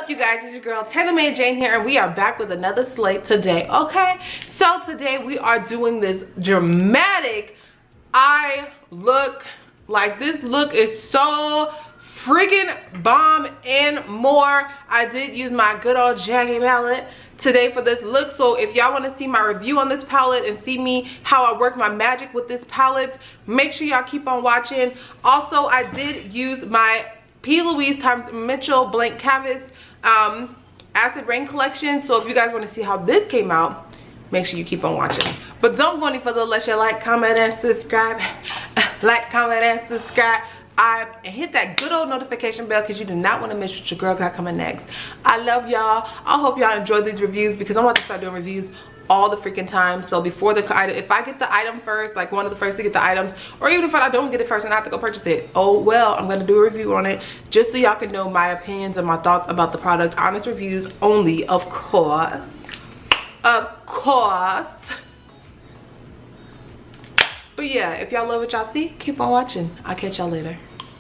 up, you guys? It's your girl Tailor Jane here, and we are back with another slate today. Okay, so today we are doing this dramatic eye look. Like, this look is so freaking bomb and more. I did use my good old Jackie palette today for this look, so if y'all want to see my review on this palette and see me how I work my magic with this palette, make sure y'all keep on watching. Also, I did use my P. Louise times Mitchell blank canvas acid rain collection, so if you guys want to see how this came out, make sure you keep on watching. But don't go any further unless you like, comment, and subscribe. Like, comment, and subscribe. And hit that good old notification bell, because you do not want to miss what your girl got coming next. I love y'all. I hope y'all enjoyed these reviews, because I'm about to start doing reviews all the freaking time. So before the item, if I get the item first, like one of the first to get the items, or even if I don't get it first and I have to go purchase it, oh well, I'm gonna do a review on it just so y'all can know my opinions and my thoughts about the product. Honest reviews only, of course. But yeah, if y'all love what y'all see, keep on watching. I'll catch y'all later.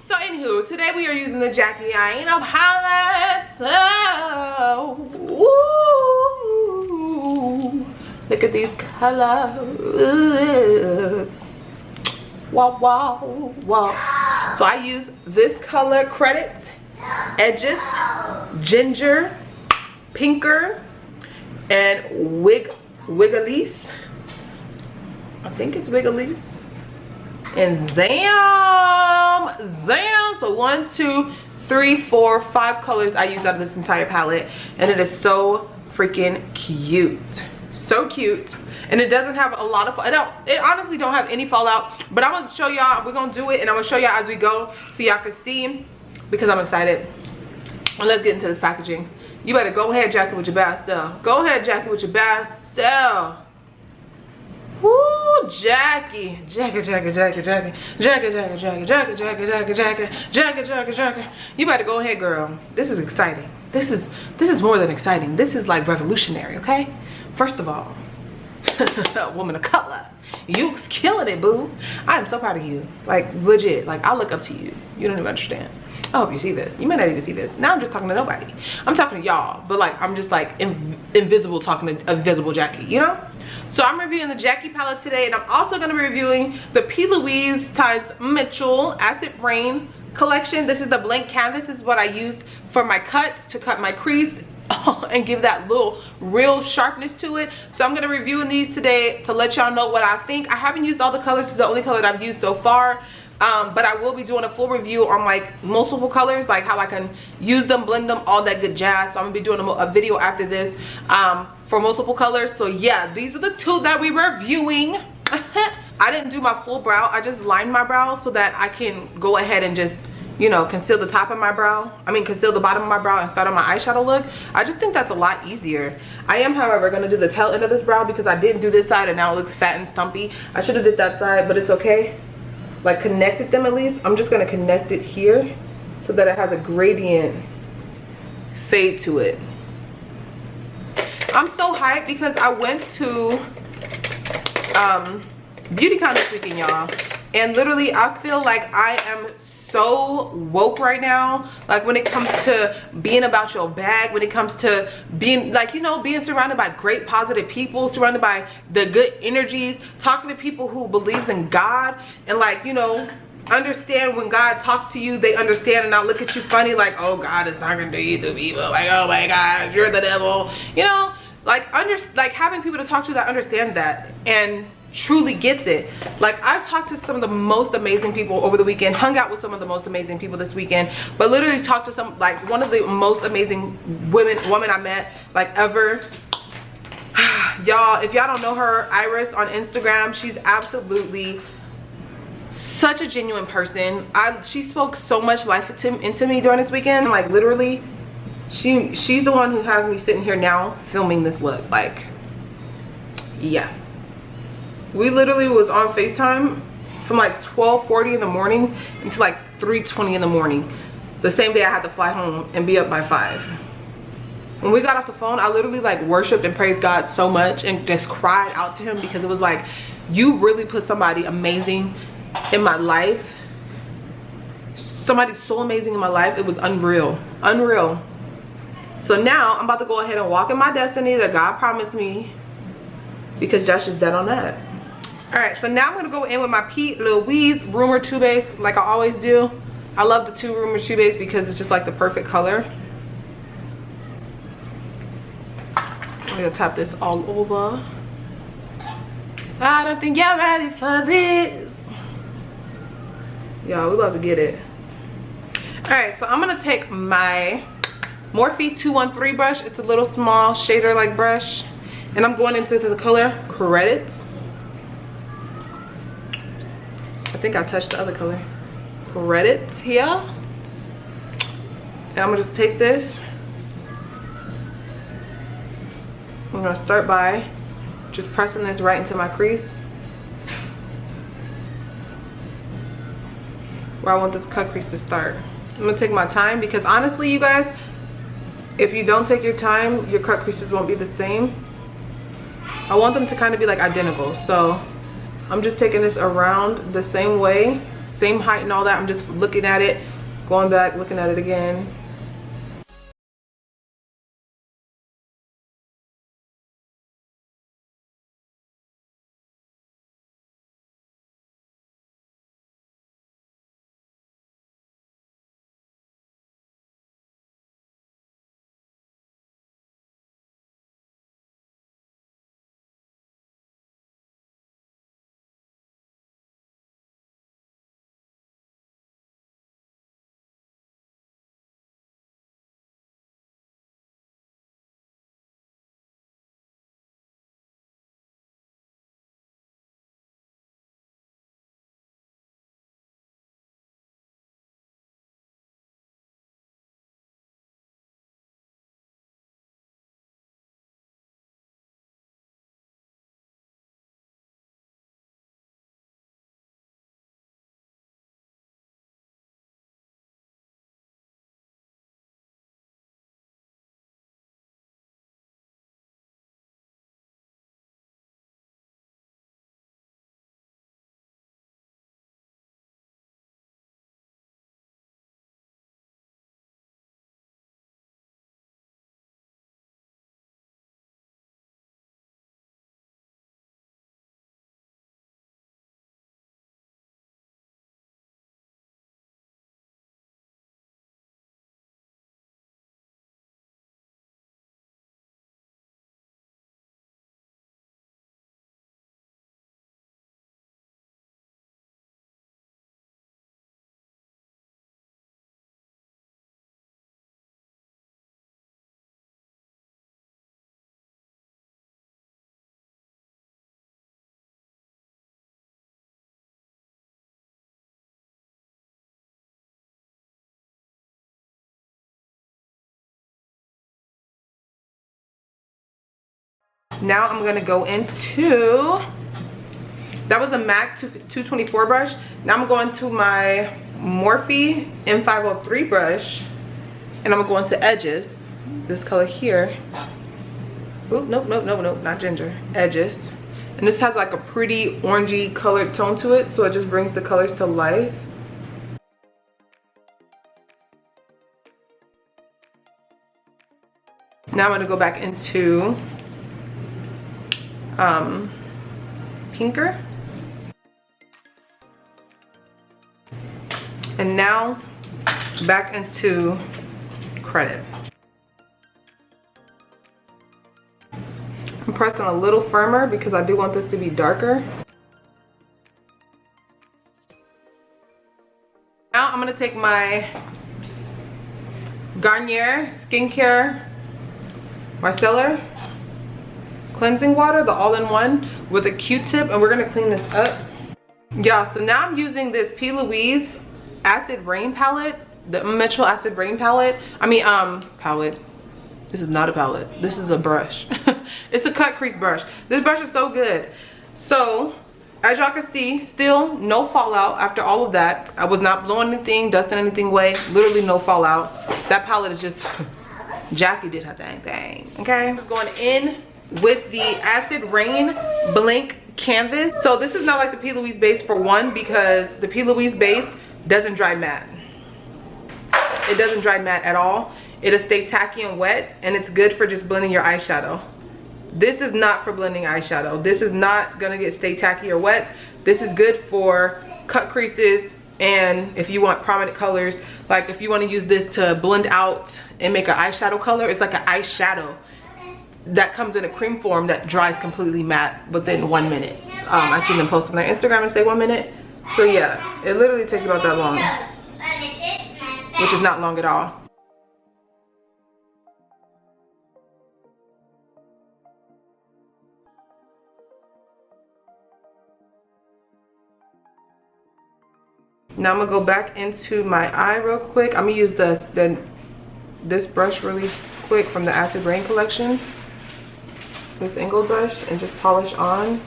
So anywho, today we are using the Jackieaina palette. Ooh, look at these colors. Wow, wow, wow. So I use this color, Credit, Edges, Ginger, Pinker, and Wiggly's. I think it's Wiggly's. And Zam. So 1, 2, 3, 4, 5 colors I use out of this entire palette, and it is so freaking cute. So cute. And it doesn't have a lot of, it honestly don't have any fallout, but I'm gonna show y'all. We're gonna do it, and I'm gonna show y'all as we go so y'all can see, because I'm excited. And let's get into this packaging. You better go ahead, Jackie, with your best self. Go ahead, Jackie, with your best self. Woo, Jackie. Jackie. You better go ahead, girl. This is exciting. This is more than exciting. This is like revolutionary, okay? First of all, woman of color, you was killing it, boo. I am so proud of you. Like, legit. Like, I look up to you. You don't even understand. I hope you see this. You may not even see this. Now I'm just talking to nobody. I'm talking to y'all, but like, I'm just like invisible talking to a visible Jackie, you know? So I'm reviewing the Jackie palette today, and I'm also going to be reviewing the P. Louise times Mitchell Acid Rain collection. This is the blank canvas. This is what I used for my cuts, to cut my crease and give that little real sharpness to it. So I'm going to be reviewing these today to let y'all know what I think. I haven't used all the colors. This is the only color that I've used so far. But I will be doing a full review on like multiple colors, like how I can use them, blend them, all that good jazz. So I'm gonna be doing a video after this for multiple colors. So yeah, these are the two that we're reviewing. I didn't do my full brow. I just lined my brow so that I can go ahead and just, you know, conceal the top of my brow. I mean, conceal the bottom of my brow and start on my eyeshadow look. I just think that's a lot easier. I am, however, going to do the tail end of this brow, because I didn't do this side and now it looks fat and stumpy. I should have did that side, but it's okay. Like, connected them at least. I'm just going to connect it here so that it has a gradient fade to it. I'm so hyped because I went to BeautyCon this weekend, y'all, and literally I feel like I am so woke right now, like when it comes to being about your bag, when it comes to being, like, you know, being surrounded by great positive people, surrounded by the good energies, talking to people who believes in God, and like, you know, understand when God talks to you, they understand and not look at you funny like, oh, God is talking to you through evil, like, oh my God, you're the devil, you know, like having people to talk to that understand that and truly gets it. Like, I've talked to some of the most amazing people over the weekend, hung out with some of the most amazing people this weekend, but literally talked to some, like, one of the most amazing women I met, like, ever. Y'all, if y'all don't know her, Iris on Instagram, she's absolutely such a genuine person. She spoke so much life into me during this weekend. Like, literally, she's the one who has me sitting here now filming this look. Like, yeah. We literally was on FaceTime from like 12:40 in the morning until like 3:20 in the morning. The same day I had to fly home and be up by 5. When we got off the phone, I literally like worshiped and praised God so much and just cried out to him, because it was like, you really put somebody amazing in my life. Somebody so amazing in my life. It was unreal. Unreal. So now I'm about to go ahead and walk in my destiny that God promised me, because Josh is dead on that. All right, so now I'm gonna go in with my Pete Louise Rumor 2 base like I always do. I love the 2 Rumor 2 base because it's just like the perfect color. I'm gonna tap this all over. I don't think y'all ready for this. Y'all, we about to get it. All right, so I'm gonna take my Morphe 213 brush. It's a little small shader like brush, and I'm going into the color Credits. I think I touched the other color. Credits here. And I'm gonna just take this. I'm gonna start by just pressing this right into my crease where I want this cut crease to start. I'm gonna take my time because honestly, you guys, if you don't take your time, your cut creases won't be the same. I want them to kind of be like identical. So I'm just taking this around the same way, same height and all that. I'm just looking at it, going back, looking at it again. Now I'm gonna go into, that was a MAC 224 brush. Now I'm going to my Morphe M503 brush, and I'm gonna go into edges, this color here. Oop, nope, not ginger, edges. And this has like a pretty orangey colored tone to it, so it just brings the colors to life. Now I'm gonna go back into pinker, and now back into Credit. I'm pressing a little firmer because I do want this to be darker. Now I'm gonna take my Garnier Skincare Micellar Cleansing Water, the all-in-one, with a Q-tip, and we're gonna clean this up. Yeah, so now I'm using this P. Louise Acid Rain palette, the Metro Acid Rain palette. Palette. This is not a palette. This is a brush. It's a cut crease brush. This brush is so good. So, as y'all can see, still no fallout after all of that. I was not blowing anything, dusting anything away. Literally no fallout. That palette is just, Jackie did her dang thing, okay? I'm going in with the Acid Rain Blank Canvas. So this is not like the P. Louise base for one, because the P. Louise base doesn't dry matte. It doesn't dry matte at all. It'll stay tacky and wet, and it's good for just blending your eyeshadow. This is not for blending eyeshadow. This is not gonna stay tacky or wet. This is good for cut creases, and if you want prominent colors, like if you want to use this to blend out and make an eyeshadow color, it's like an eyeshadow that comes in a cream form that dries completely matte within 1 minute. I've seen them post on their Instagram and say 1 minute. So yeah, it literally takes about that long, which is not long at all. Now I'm gonna go back into my eye real quick. I'm gonna use this brush really quick from the Acid Rain collection, this angled brush, and just polish on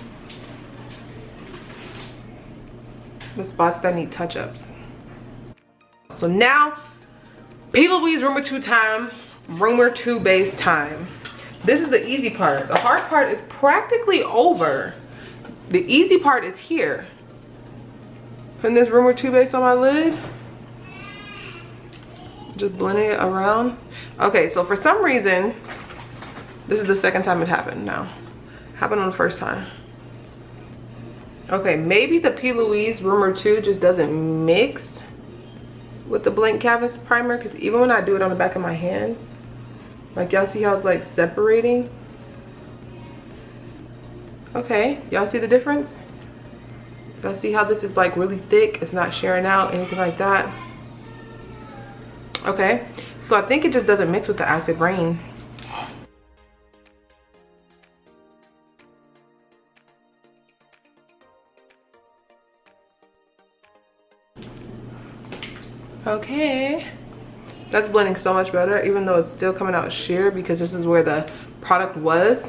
the spots that need touch-ups. So now, P. Louise Rumor 2 time, Rumor 2 base time. This is the easy part. The hard part is practically over. The easy part is here. Putting this Rumor 2 base on my lid, just blending it around. Okay, so for some reason, this is the second time it happened now. Happened on the first time. Okay, maybe the P. Louise Rumor 2 just doesn't mix with the blank canvas primer, because even when I do it on the back of my hand, like y'all see how it's like separating? Okay, y'all see the difference? Y'all see how this is like really thick? It's not sharing out, anything like that. Okay, so I think it just doesn't mix with the Acid Rain. Okay, that's blending so much better, even though it's still coming out sheer, because this is where the product was.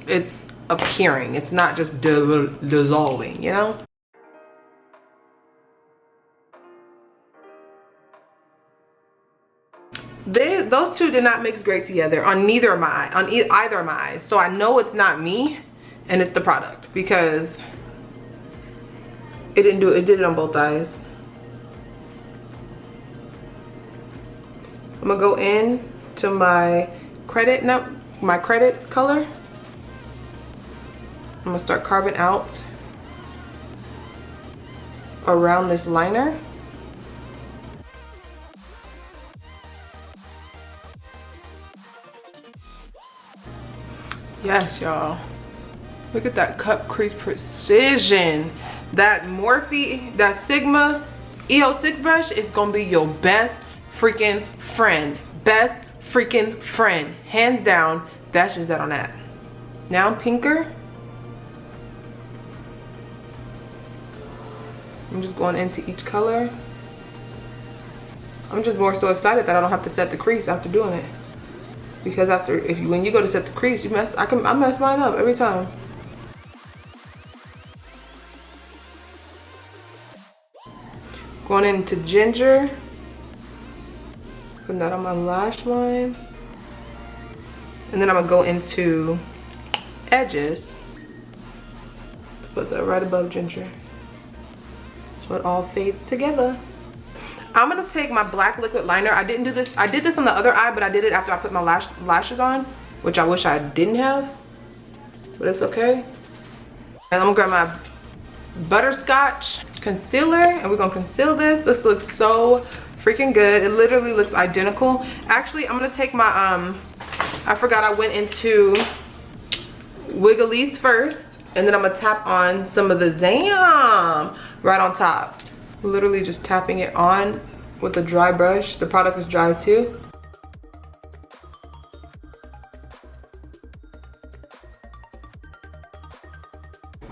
It's appearing, it's not just dissolving, you know? Those two did not mix great together on either of my eyes. So I know it's not me, and it's the product, because it didn't do it. It did it on both eyes. I'm gonna go in to my credit color. I'm gonna start carving out around this liner. Yes, y'all. Look at that cut crease precision. That Morphe, that Sigma EO6 brush is gonna be your best freaking friend. Best freaking friend. Hands down, that's just that on that. Now pinker. I'm just going into each color. I'm just more so excited that I don't have to set the crease after doing it. Because when you go to set the crease, I mess mine up every time. Going into ginger. Putting that on my lash line. And then I'm gonna go into edges. Put that right above ginger. So it all fades together. I'm gonna take my black liquid liner. I didn't do this. I did this on the other eye, but I did it after I put my lashes on, which I wish I didn't have, but it's okay. And I'm gonna grab my butterscotch concealer, and we're gonna conceal this. This looks so freaking good. It literally looks identical. Actually, I'm gonna take my I forgot I went into Wiggly's first, and then I'm gonna tap on some of the Zam right on top. Literally just tapping it on with a dry brush. The product is dry too.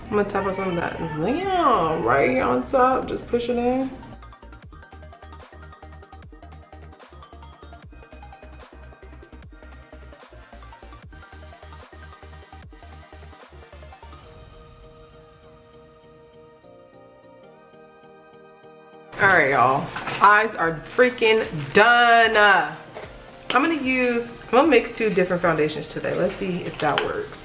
I'm gonna tap on some of that Zam right here on top. Just push it in. All right, y'all, eyes are freaking done. I'm gonna mix two different foundations today. Let's see if that works.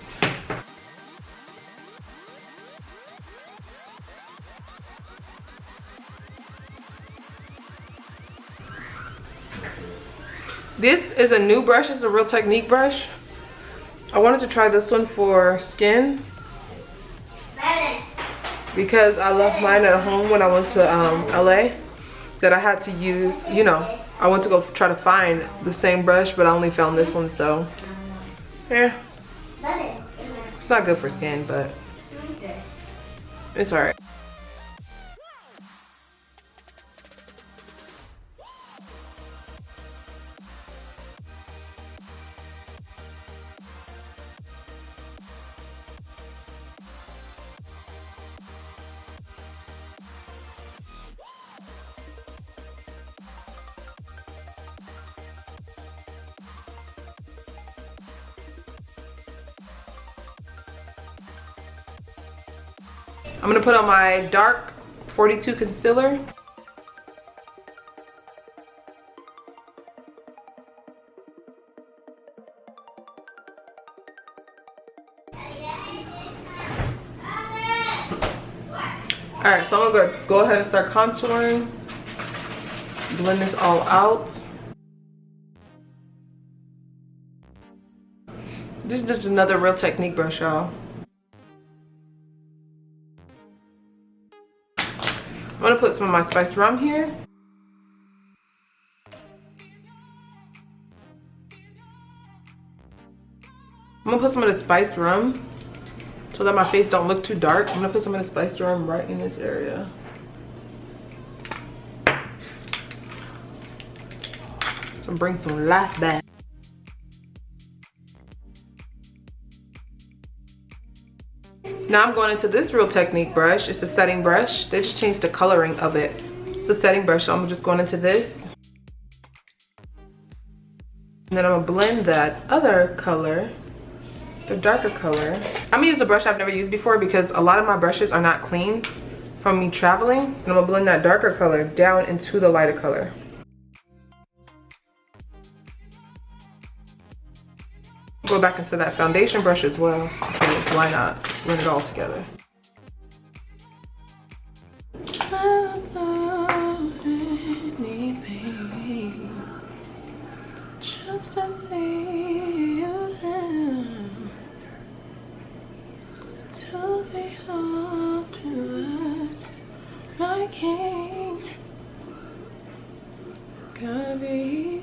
This is a new brush. It's a Real Technique brush. I wanted to try this one for skin because I left mine at home when I went to LA, that I had to use, you know, I went to go try to find the same brush, but I only found this one, so yeah. It's not good for skin, but it's alright. I'm gonna put on my dark 42 concealer. Alright, so I'm gonna go ahead and start contouring. Blend this all out. This is just another Real Technique brush, y'all. I'm gonna put some of my spiced rum here. I'm gonna put some of the spiced rum so that my face don't look too dark. I'm gonna put some of the spiced rum right in this area. So bring some life back. Now I'm going into this Real Technique brush. It's a setting brush. They just changed the coloring of it. It's a setting brush, so I'm just going into this. And then I'm gonna blend that other color, the darker color. I'm gonna use a brush I've never used before because a lot of my brushes are not clean from me traveling. And I'm gonna blend that darker color down into the lighter color. Go back into that foundation brush as well, because why not blend it all together. I don't need pain, just to see you there, to behold you as my king. Gotta be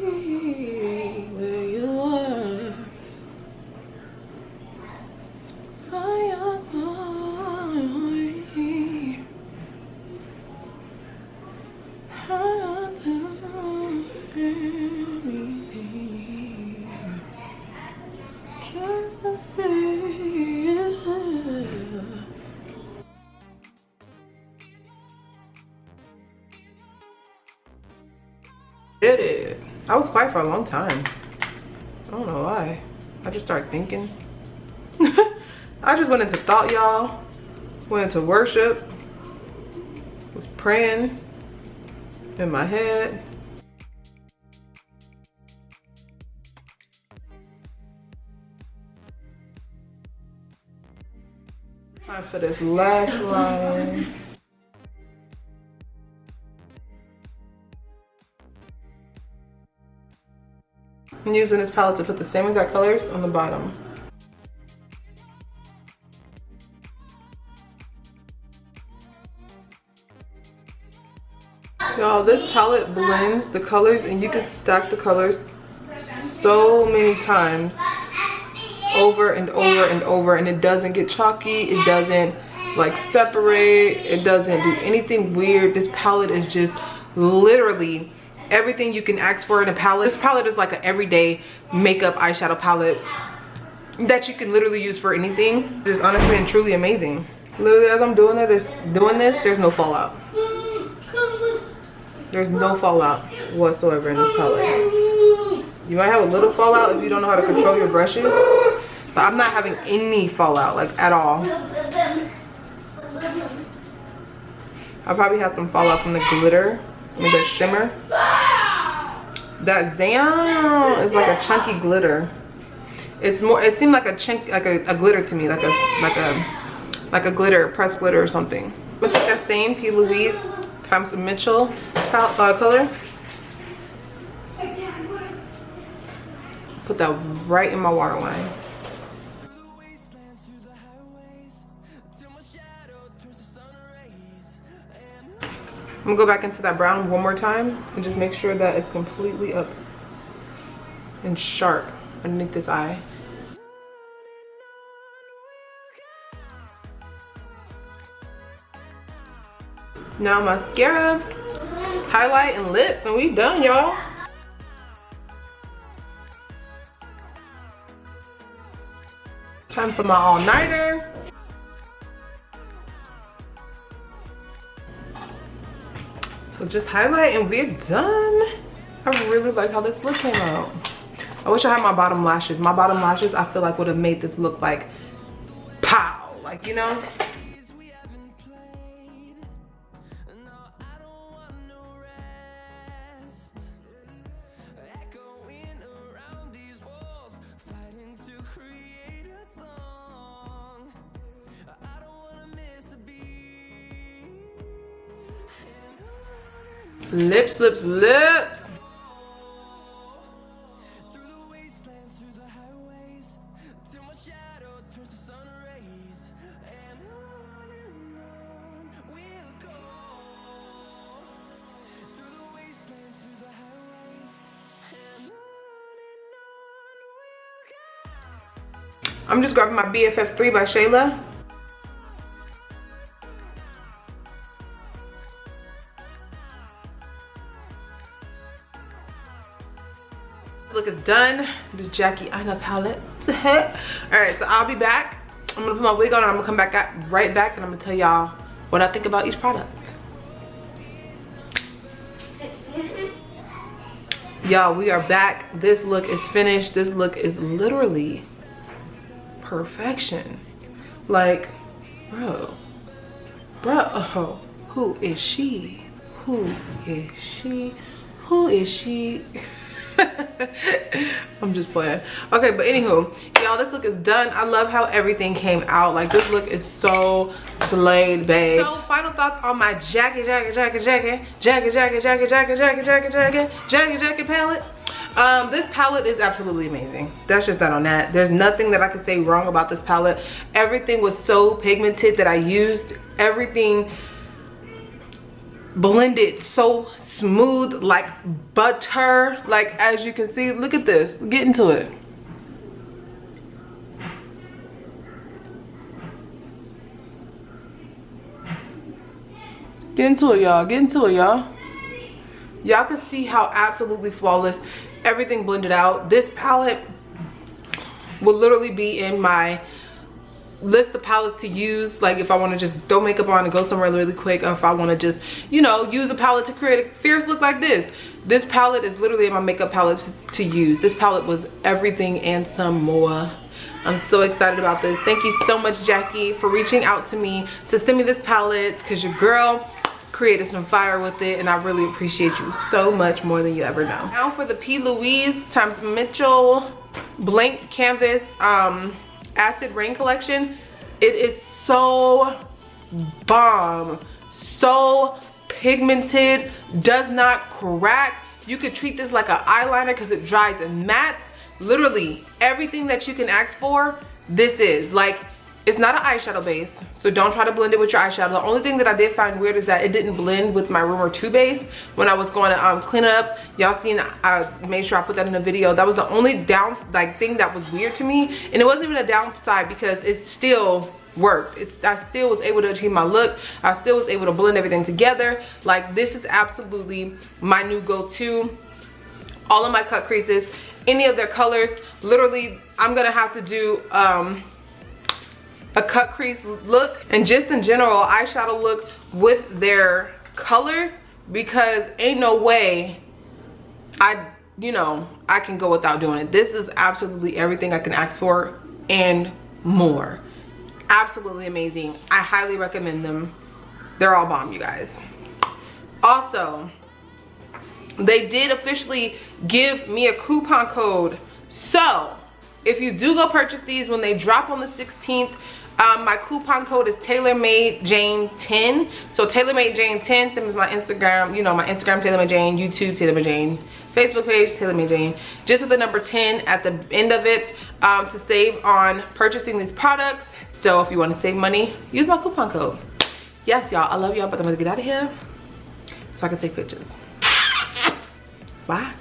where you are. Did it. I was quiet for a long time. I don't know why. I just started thinking. I just went into thought, y'all. Went into worship. Was praying in my head. Time for this lash line. I'm using this palette to put the same exact colors on the bottom. Y'all, this palette blends the colors and you can stack the colors so many times over and over and over, and it doesn't get chalky, it doesn't like separate, it doesn't do anything weird. This palette is just literally everything you can ask for in a palette. This palette is like an everyday makeup eyeshadow palette that you can literally use for anything. It's honestly and truly amazing. Literally, as I'm doing this, there's no fallout. There's no fallout whatsoever in this palette. You might have a little fallout if you don't know how to control your brushes, but I'm not having any fallout, like at all. I probably had some fallout from the glitter, maybe the shimmer. That Zam is like a chunky glitter. It's more. It seemed like a chunk, like a glitter to me, like a glitter, pressed glitter or something. I'm gonna take that same P. Louise times Mitchell color. Put that right in my waterline. I'm gonna go back into that brown one more time and just make sure that it's completely up and sharp underneath this eye. Now mascara, highlight, and lips, and we done, y'all. Time for my all-nighter. So just highlight and we're done. I really like how this look came out. I wish I had my bottom lashes. My bottom lashes, I feel like would have made this look like pow, like, you know? Lips, lips, lips. I'm just grabbing my BFF3 by Shayla. Look is done. This Jackieaina palette. All right, so I'll be back. I'm gonna put my wig on and I'm gonna come back right back and I'm gonna tell y'all what I think about each product. Y'all, we are back. This look is finished. This look is literally perfection. Like, bro, who is she? Who is she? Who is she? I'm just playing. Okay, but anywho, y'all, this look is done. I love how everything came out. Like, this look is so slayed, babe. So final thoughts on my Jackie palette. This palette is absolutely amazing. That's just that on that. There's nothing that I can say wrong about this palette. Everything was so pigmented that I used everything blended so smooth like butter. Like, as you can see, look at this. Get into it. Get into it, y'all. Get into it, y'all. Y'all can see how absolutely flawless everything blended out. This palette will literally be in my list of palettes to use, like if I want to just throw makeup on and go somewhere really quick, or if I want to just, you know, use a palette to create a fierce look like this. This palette is literally in my makeup palette to use. This palette was everything and some more. I'm so excited about this. Thank you so much, Jackie, for reaching out to me to send me this palette, because your girl created some fire with it, and I really appreciate you so much, more than you ever know. Now for the P. Louise times Mitchell Blank Canvas Acid Rain collection. It is so bomb, so pigmented, does not crack. You could treat this like an eyeliner because it dries and mattes. Literally everything that you can ask for, this is. Like, it's not an eyeshadow base, so don't try to blend it with your eyeshadow. The only thing that I did find weird is that it didn't blend with my Rumor 2 base when I was going to clean it up. Y'all seen, I made sure I put that in the video. That was the only thing that was weird to me, and it wasn't even a downside because it still worked. I still was able to achieve my look. I still was able to blend everything together. Like, this is absolutely my new go-to. All of my cut creases, any of their colors, literally I'm gonna have to do a cut crease look, and just in general eyeshadow look with their colors, because ain't no way I can go without doing it. This is absolutely everything I can ask for and more. Absolutely amazing. I highly recommend them. They're all bomb, you guys. Also, they did officially give me a coupon code, so if you do go purchase these when they drop on the 16th, my coupon code is TailorMadeJane10. So TailorMadeJane10, same as my Instagram, you know, my Instagram TailorMadeJane, YouTube TailorMadeJane, Facebook page, Tailor Made Jane, just with the number 10 at the end of it, to save on purchasing these products. So if you want to save money, use my coupon code. Yes, y'all, I love y'all, but I'm gonna get out of here so I can take pictures. Bye.